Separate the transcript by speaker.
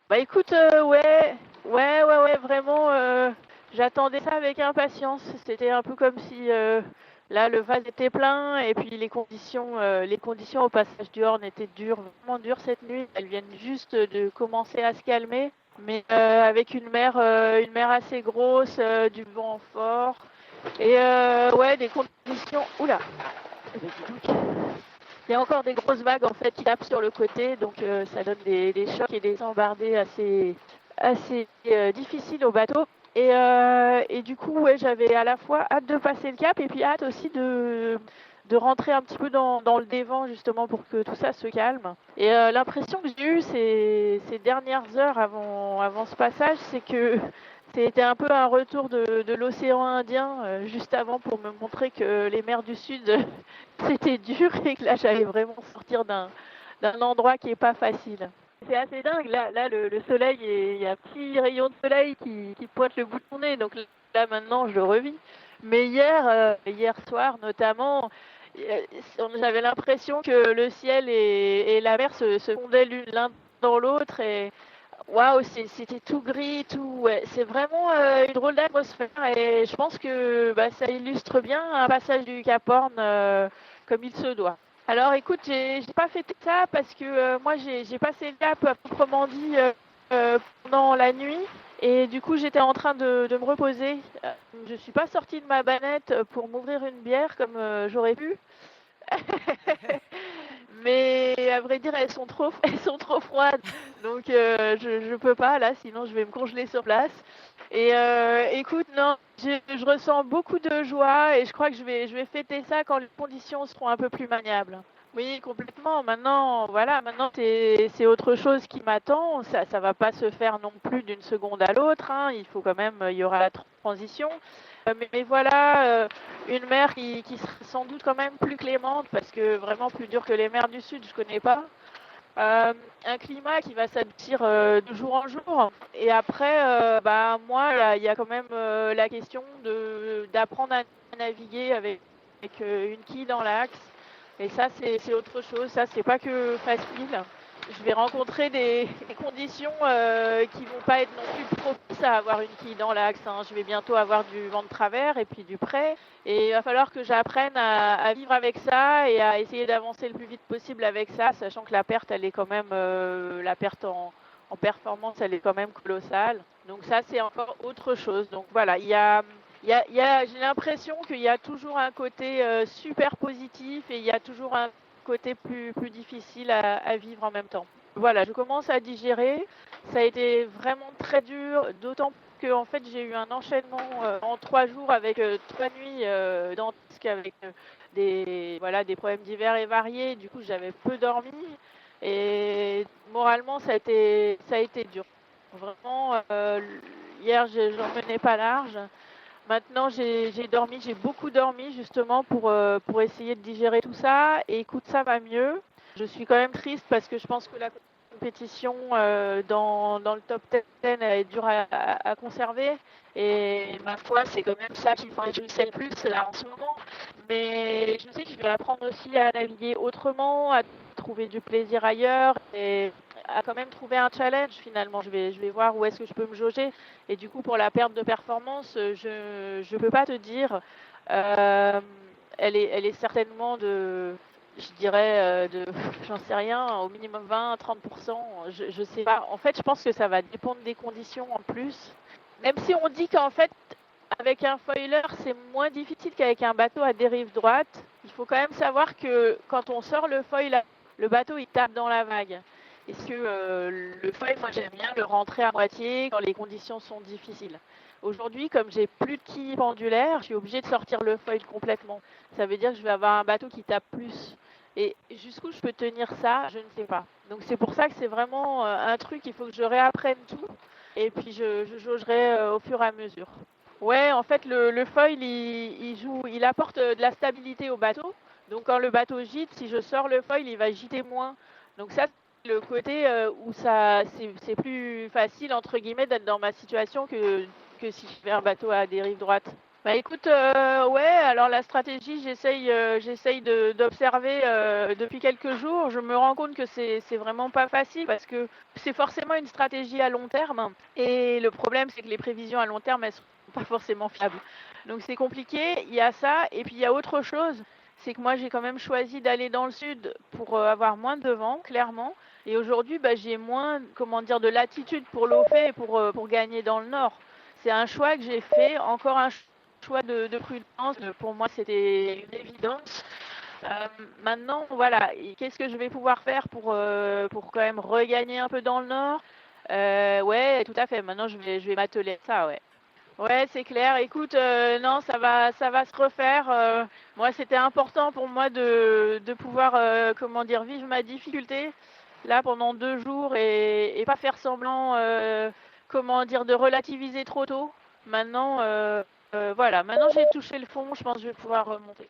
Speaker 1: Bah écoute, ouais, vraiment, j'attendais ça avec impatience. C'était un peu comme si là le vase était plein et puis les conditions au passage du Horn étaient dures, vraiment dures cette nuit. Elles viennent juste de commencer à se calmer, mais avec une mer assez grosse, du vent fort et ouais, des conditions. Oula, eh ben, dis donc. Il y a encore des grosses vagues en fait qui tapent sur le côté, donc ça donne des chocs et des embardées assez difficiles au bateau. Et du coup, ouais, j'avais à la fois hâte de passer le cap et puis hâte aussi de rentrer un petit peu dans le dévent justement pour que tout ça se calme. Et l'impression que j'ai eue ces dernières heures avant ce passage, c'est que c'était un peu un retour de l'océan Indien juste avant pour me montrer que les mers du Sud c'était dur et que là j'allais vraiment sortir d'un endroit qui est pas facile. C'est assez dingue, là le soleil, il y a un petit rayon de soleil qui pointe le bout de mon nez, donc là maintenant je le revis. Mais hier soir notamment, j'avais l'impression que le ciel et la mer se fondaient l'un dans l'autre et waouh, c'était tout gris, tout. Ouais, c'est vraiment une drôle d'atmosphère et je pense que bah, ça illustre bien un passage du Cap Horn comme il se doit. Alors écoute, j'ai pas fait ça parce que moi j'ai passé le cap proprement dit pendant la nuit et du coup j'étais en train de me reposer. Je suis pas sortie de ma banette pour m'ouvrir une bière comme j'aurais pu. Mais à vrai dire, elles sont trop froides. Donc je peux pas là, sinon je vais me congeler sur place. Et écoute, non, je ressens beaucoup de joie et je crois que je vais fêter ça quand les conditions seront un peu plus maniables. Oui, complètement. Maintenant, voilà, maintenant c'est autre chose qui m'attend. Ça va pas se faire non plus d'une seconde à l'autre. Hein. Il faut quand même, il y aura la transition. Mais voilà, une mer qui sera sans doute quand même plus clémente parce que vraiment plus dure que les mers du Sud, je connais pas. Un climat qui va s'adoucir de jour en jour. Et après, bah moi, il y a quand même la question d'apprendre à naviguer avec une quille dans l'axe. Et ça, c'est autre chose. Ça, c'est pas que facile. Je vais rencontrer des conditions qui vont pas être non plus propices à avoir une quille dans l'axe. Hein. Je vais bientôt avoir du vent de travers et puis du près. Et il va falloir que j'apprenne à vivre avec ça et à essayer d'avancer le plus vite possible avec ça, sachant que la perte, elle est quand même, la perte en performance, elle est quand même colossale. Donc ça, c'est encore autre chose. Donc voilà, j'ai l'impression qu'il y a toujours un côté super positif et il y a toujours un côté plus difficile à vivre en même temps. Voilà, je commence à digérer. Ça a été vraiment très dur, d'autant que en fait j'ai eu un enchaînement en 3 jours avec 3 nuits dantesques avec des problèmes divers et variés. Du coup, j'avais peu dormi et moralement ça a été dur. Vraiment, hier j'en menais pas large. Maintenant, j'ai beaucoup dormi justement pour essayer de digérer tout ça. Et écoute, ça va mieux. Je suis quand même triste parce que je pense que la compétition dans le top 10 elle est dure à conserver. Et ma foi, c'est quand même ça qui me réjouissait le plus là en ce moment. Mais je sais que je vais apprendre aussi à naviguer autrement, à trouver du plaisir ailleurs et à quand même trouver un challenge finalement. Je vais voir où est-ce que je peux me jauger. Et du coup, pour la perte de performance, je ne peux pas te dire. Euh, elle est certainement je dirais, j'en sais rien, au minimum 20-30%. Je sais pas. En fait, je pense que ça va dépendre des conditions en plus. Même si on dit qu'en fait, avec un foiler, c'est moins difficile qu'avec un bateau à dérive droite, il faut quand même savoir que quand on sort le foil, le bateau il tape dans la vague. Est-ce que le foil, moi j'aime bien le rentrer à moitié quand les conditions sont difficiles. Aujourd'hui, comme j'ai plus de quilles pendulaires, je suis obligée de sortir le foil complètement. Ça veut dire que je vais avoir un bateau qui tape plus. Et jusqu'où je peux tenir ça, je ne sais pas. Donc c'est pour ça que c'est vraiment un truc, il faut que je réapprenne tout. Et puis je jaugerai au fur et à mesure. Ouais, en fait, le foil, il apporte de la stabilité au bateau. Donc, quand le bateau gîte, si je sors le foil, il va gîter moins. Donc, ça, c'est le côté où c'est plus facile, entre guillemets, d'être dans ma situation que si je fais un bateau à dérive droite. Bah écoute, ouais, alors la stratégie, j'essaye d'observer depuis quelques jours. Je me rends compte que c'est vraiment pas facile parce que c'est forcément une stratégie à long terme. Et le problème, c'est que les prévisions à long terme, elles sont pas forcément fiables. Donc c'est compliqué. Il y a ça. Et puis il y a autre chose. C'est que moi, j'ai quand même choisi d'aller dans le sud pour avoir moins de vent, clairement. Et aujourd'hui, bah, j'ai moins, comment dire, de latitude pour l'eau-fait et pour gagner dans le nord. C'est un choix que j'ai fait, encore un choix de prudence. Pour moi, c'était une évidence. Maintenant, voilà, qu'est-ce que je vais pouvoir faire pour quand même regagner un peu dans le nord? Ouais, tout à fait. Maintenant, je vais m'atteler à ça, ouais. Ouais, c'est clair. Écoute, non, ça va se refaire. Moi, c'était important pour moi de pouvoir, comment dire, vivre ma difficulté là pendant 2 jours et pas faire semblant, comment dire, de relativiser trop tôt. Maintenant, voilà. Maintenant, j'ai touché le fond. Je pense que je vais pouvoir remonter.